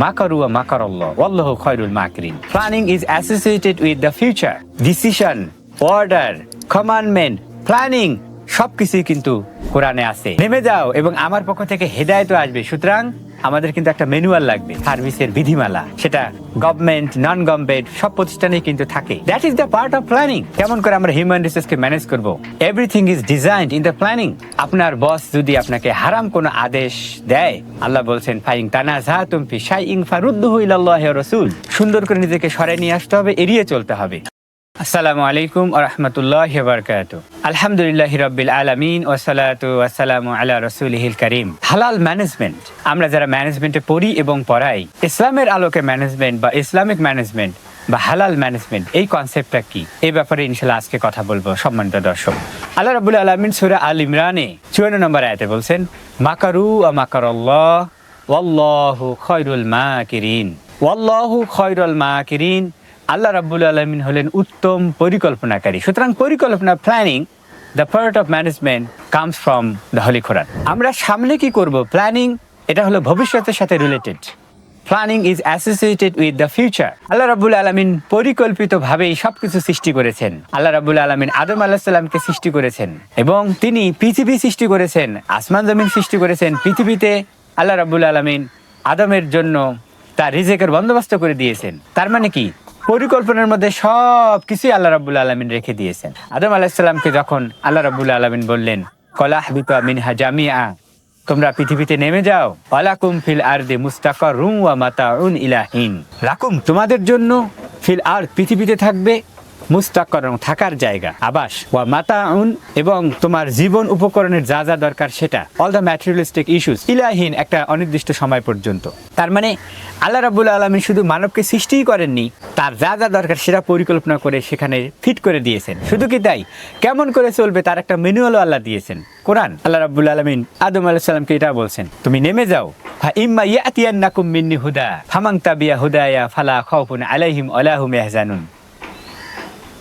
মাকারু ওয়া মাকারাল্লাহ ওয়াল্লাহু খায়রুল মাকিরিন। Planning is associated with the future. Decision, order, commandment, planning সবকিছুই কিন্তু কোরআনে আছে। নেমে যাও এবং আমার পক্ষ থেকে হেদায়েতও আসবে। সুতরাং আমাদের কিন্তু একটা ম্যানুয়াল লাগবে, সার্ভিসের বিধিমালা। সেটা গভর্নমেন্ট, নন গভর্নমেন্ট সব প্রতিষ্ঠানেই কিন্তু থাকে। That is the part of planning. কেমন করে আমরা হিউম্যান রিসোর্সকে ম্যানেজ করব, everything is designed in the planning. আপনার বস যদি আপনাকে হারাম কোনো আদেশ দেয়, আল্লাহ বলছেন ফাইন তানাজাতুম ফি শাইইন ফারুদ্দুহু ইলাল্লাহি ওয়া রাসূল। সুন্দর করে নিজেকে সরিয়ে নিয়ে আসতে হবে, এড়িয়ে চলতে হবে। আসসালামু আলাইকুম ওয়া রাহমাতুল্লাহি ওয়া বারাকাতুহু। আলহামদুলিল্লাহি রাব্বিল আলামিন ওয়া সালাতু ওয়া সালামু আলা রাসূলিহিল কারীম। হালাল ম্যানেজমেন্ট, আমরা যারা ম্যানেজমেন্টে পড়ি এবং পড়াই, ইসলামের আলোকে ম্যানেজমেন্ট বা ইসলামিক ম্যানেজমেন্ট বা হালাল ম্যানেজমেন্ট এই কনসেপ্টটা কি, এই ব্যাপারে ইনশাআল্লাহ আজকে কথা বলবো। সম্মানিত দর্শক, আল্লাহ রাব্বুল আলামিন সূরা আল ইমরানে 54 নম্বর আয়াতে বলছেন মাকারু ওয়া মাকারাল্লাহ ওয়াল্লাহু খায়রুল মাকিরিন। ওয়াল্লাহু খায়রুল মাকিরিন। আল্লাহ রাব্বুল আলামিন হলেন উত্তম পরিকল্পনাকারী। সুতরাং পরিকল্পনা, planning, the part of management comes from the holy Quran. আমরা সামনে কি করব, প্ল্যানিং এটা হলো ভবিষ্যতের সাথে related. Planning is associated with the future. Allah রাব্বুল আলামিন পরিকল্পিতভাবেই সবকিছু সৃষ্টি করেছেন। আল্লাহ রাব্বুল আলামিন আদম আলাইহিস সালামকে সৃষ্টি করেছেন এবং তিনি পৃথিবী সৃষ্টি করেছেন, আসমান জমিন সৃষ্টি করেছেন। পৃথিবীতে আল্লাহ রাব্বুল আলামিন আদমের জন্য তার রিজিকের বন্দোবস্ত করে দিয়েছেন। তার মানে কি, পরিকল্পনার মধ্যে সব কিছুই আল্লাহ রাব্বুল আলামিন রেখে দিয়েছেন। আদম আলাইহিস সালামকে যখন আল্লাহ রাব্বুল আলামিন বললেন কলা হাবিতা মিনহা জামিআ, তোমরা পৃথিবীতে নেমে যাও, ওয়ালাকুম ফিল আরদি মুস্তাকাররুম ওয়া মাতাউন ইলা হিন। লাকুম তোমাদের জন্য, ফিল আরদ পৃথিবীতে থাকবে, মুস্তাকাররুম থাকার জায়গা, আবাস, ওয়া মাতাউন এবং তোমার জীবন উপকরণের যা যা দরকার সেটা, অল দ্য ম্যাটেরিয়ালিস্টিক ইস্যুস, ইলাহিন একটা অনির্দিষ্ট সময় পর্যন্ত। তার মানে আল্লাহ রাব্বুল আলামিন শুধু মানবকে সৃষ্টিই করেননি, তার যা যা দরকার সেটা পরিকল্পনা করে সেখানে ফিট করে দিয়েছেন। শুধু কি তাই, কেমন করে চলবে তার একটা ম্যানুয়ালও আল্লাহ দিয়েছেন, কোরআন। আল্লাহ রাব্বুল আলামিন আদম আলাইহিস সালামকে এটা বলছেন, তুমি নেমে যাও, ফা ইম্মা ইয়াতিয়ান্নাকুম মিন্নি হুদা ফামান তাবিয়া হুদায়া ফালা খাউফুন আলাইহিম ওয়ালা হুম ইয়াহজানুন।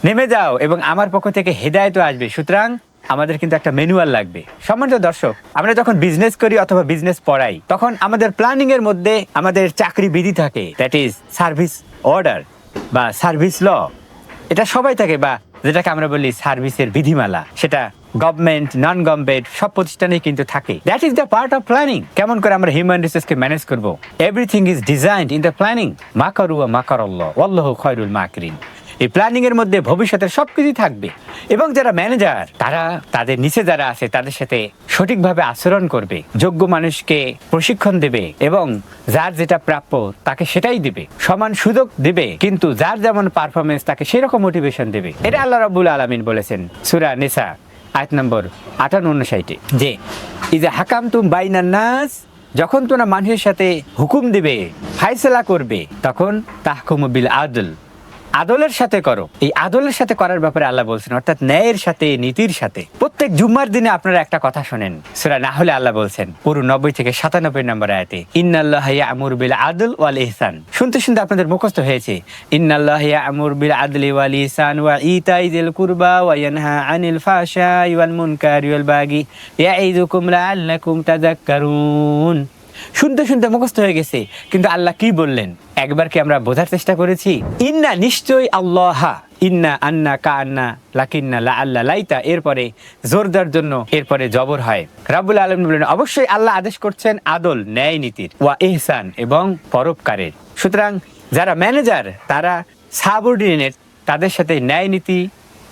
নেমে যাও এবং আমার পক্ষ থেকে হেদায়েতও আসবে। সুতরাং আমাদের কিন্তু একটা ম্যানুয়াল লাগবে। সম্মানিত দর্শক, আমরা যখন বিজনেস করি অথবা বিজনেস পড়াই, তখন আমাদের প্ল্যানিং এর মধ্যে আমাদের চাকরি বিধি থাকে, দ্যাট ইজ সার্ভিস অর্ডার বা সার্ভিস ল। এটা সবাই থাকে, বা যেটাকে আমরা বলি সার্ভিসের বিধিমালা। সেটা গভর্নমেন্ট, নন গভর্নমেন্ট সব প্রতিষ্ঠানেই কিন্তু থাকে। That is the part of planning. কেমন করে আমরা হিউম্যান রিসোর্সকে ম্যানেজ করব, everything is designed in the planning. মাকারু ওয়া মাকারাল্লাহ ওয়াল্লাহু খায়রুল মাকিরিন। এই প্ল্যানিং এর মধ্যে ভবিষ্যতের সবকিছু থাকবে এবং যারা ম্যানেজার, তারা তাদের নিচে যারা আছে তাদের সাথে সঠিকভাবে আচরণ করবে, যোগ্য মানুষকে প্রশিক্ষণ দেবে এবং যার যেটা প্রাপ্য তাকে সেটাই দিবে, সমান সুযোগ দিবে, কিন্তু যার যেমন পারফরমেন্স তাকে সেরকম মোটিভেশন দেবে। এটা আল্লাহ রাব্বুল আলামিন বলেছেন সূরা নিসা আয়াত নম্বর 58-59 যে ইজা হাকামতুম বাইনান নাস, যখন তোমরা মানুষের সাথে হুকুম দিবে, ফায়সালা করবে, তখন তাহকুমু বিল আদল, আদলের সাথে করো। এই আদলের সাথে করার ব্যাপারে আল্লাহ বলছেন, অর্থাৎ ন্যায়ের সাথে, নীতির সাথে। প্রত্যেক জুম্মার দিনে আপনারা একটা কথা শোনেন, সূরা নাহলে আল্লাহ বলছেন পুরো 90 থেকে 97 নম্বর আয়াতে, ইন্নাল্লাহা ইয়া'মুরু বিল আদল ওয়াল ইহসান। শুনতে শুনতে আপনাদের মুখস্থ হয়েছে, ইন্নাল্লাহা ইয়া'মুরু বিল আদলি ওয়াল ইহসান ওয়া ইতাই যিল কুরবা ওয়া ইয়ানহা আনিল ফাহশাই ওয়াল মুনকারি ওয়াল বাগি ইয়াইযুকুম লাআল্লাকুম তাযাক্কারুন। শুনতে শুনতে মুখস্থ হয়ে গেছে, কিন্তু আল্লাহ কি বললেন একবার কি আমরা বোঝার চেষ্টা করেছি? ইন্না নিশ্চয় আল্লাহা, ইন্না আন্না কা আন্না লাকিন্না লা আল্লাহ লাইতা, এরপরে জোরদার জন্য এরপরে জবর হয়। রাব্বুল আলামিন বলেন অবশ্যই আল্লাহ আদেশ করছেন আদল, ন্যায় নীতির, ওয়া ইহসান এবং পরোপকারের। সুতরাং যারা ম্যানেজার তারা সাবঅর্ডিনেট, তাদের সাথে ন্যায় নীতি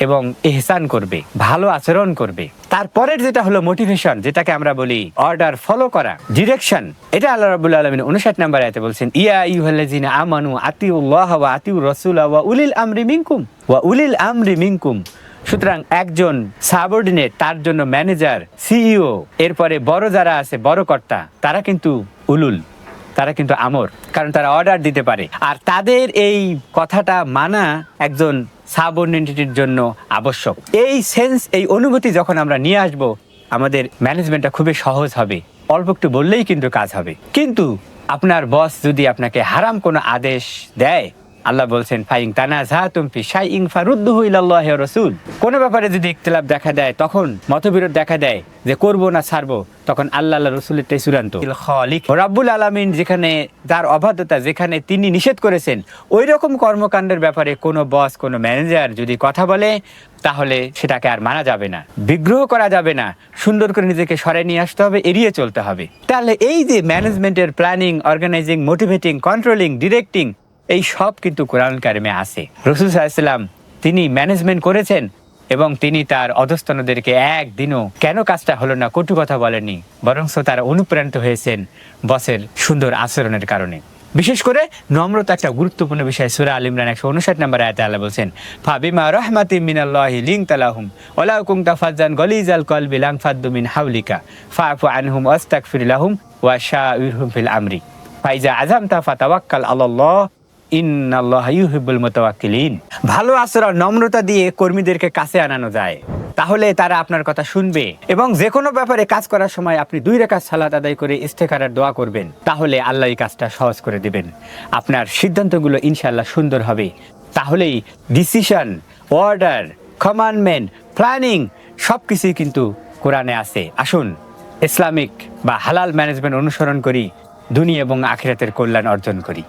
এবং ইহসান করবে, ভালো আচরণ করবে। তারপরের যেটা হলো মোটিভেশন, যেটাকে আমরা বলি অর্ডার ফলো করা, ডিরেকশন। এটা আল্লাহ রাব্বুল আলামিন 59 নম্বর আয়াতে বলছেন, ইয়া আইয়ুহাল্লাযিনা আমানু আতিউল্লাহ ওয়া আতিউর রাসূলা ওয়া উলিল আমরি মিনকুম ওয়া উলিল আমরি মিনকুম। সুতরাং একজন সাবঅর্ডিনেট, তার জন্য ম্যানেজার, সিইও, এরপরে বড় যারা আছে, বড় কর্তা, তারা কিন্তু উলুল, তারা কিন্তু আমর, কারণ তারা অর্ডার দিতে পারে। আর তাদের এই কথাটা মানা একজন সাবঅর্ডিনেটের জন্য আবশ্যক। এই সেন্স, এই অনুভূতি যখন আমরা নিয়ে আসব, আমাদের ম্যানেজমেন্টটা খুবই সহজ হবে। অল্প একটু বললেই কিন্তু কাজ হবে। কিন্তু আপনার বস যদি আপনাকে হারাম কোনো আদেশ দেয়, আল্লাহ বলছেন ফাইন তানাজাতুম ফি শাইইন ফারুদ্দুহু ইলাল্লাহি ওয়া রাসূল। কোন ব্যাপারে যদি ইখতিলাফ দেখা দেয়, তখন মতবিরোধ দেখা দেয় যে করব না ছাড়বো, তখন আল্লাহ রসুলেরটাই চূড়ান্ত। খালিক রাব্বুল আলামিন যেখানে তার অবাধ্যতা, যেখানে তিনি নিষেধ করেছেন, ওই রকম কর্মকাণ্ডের ব্যাপারে কোনো বস, কোনো ম্যানেজার যদি কথা বলে, তাহলে সেটাকে আর মানা যাবে না, বিগ্রহ করা যাবে না, সুন্দর করে নিজেকে সরাই নিয়ে আসতে হবে, এড়িয়ে চলতে হবে। তাহলে এই যে ম্যানেজমেন্টের planning, organising, motivating, controlling, directing, এই সব কিন্তু কোরআন কারিমে আছে। রাসূল সাল্লাল্লাহু আলাইহি ওয়াসাল্লাম তিনি ম্যানেজমেন্ট করেছেন এবং তিনি তার অধস্তনদেরকে একদিনও কেন কাজটা হলো না কটু কথা বলেনি, বরং তারা অনুপ্রাণিত হয়েছেন বসের সুন্দর আচরণের কারণে। বিশেষ করে নম্রতা একটা গুরুত্বপূর্ণ বিষয়। সূরা আল ইমরান 159 নম্বর আয়াতে আল্লাহ বলেন, ফাবিমা রাহমাতিম মিনাল্লাহি লিনতা লাহুম ওয়ালা কুনতা ফাজ্জান গালিজাল কলবি লানফাদ্দু মিন হাওলিকা ফাআফু আনহুম ওয়াস্তাগফির লাহুম ওয়া শাওইরহুম ফিল আমরি ফাইজা আযামতা ফাতাওয়াক্কাল আলাল্লাহ ইন্নাল্লাহা ইউহিব্বুল মুতাওয়াক্কিলিন। ভালো আচরণ, নম্রতা দিয়ে কর্মীদেরকে কাছে আনানো যায়, তাহলে তারা আপনার কথা শুনবে। এবং যে কোনো ব্যাপারে কাজ করার সময় আপনি 2 রাকাত সালাত আদায় করে ইস্তেখারার দোয়া করবেন, তাহলে আল্লাহ এই কাজটা সহজ করে দিবেন। আপনার সিদ্ধান্তগুলো ইনশাআল্লাহ সুন্দর হবে। তাহলেই ডিসিশন, অর্ডার, কমান্ডমেন্ট, প্ল্যানিং সবকিছুই কিন্তু কোরআনে আছে। আসুন ইসলামিক বা হালাল ম্যানেজমেন্ট অনুসরণ করি, দুনিয়া এবং আখিরাতের কল্যাণ অর্জন করি।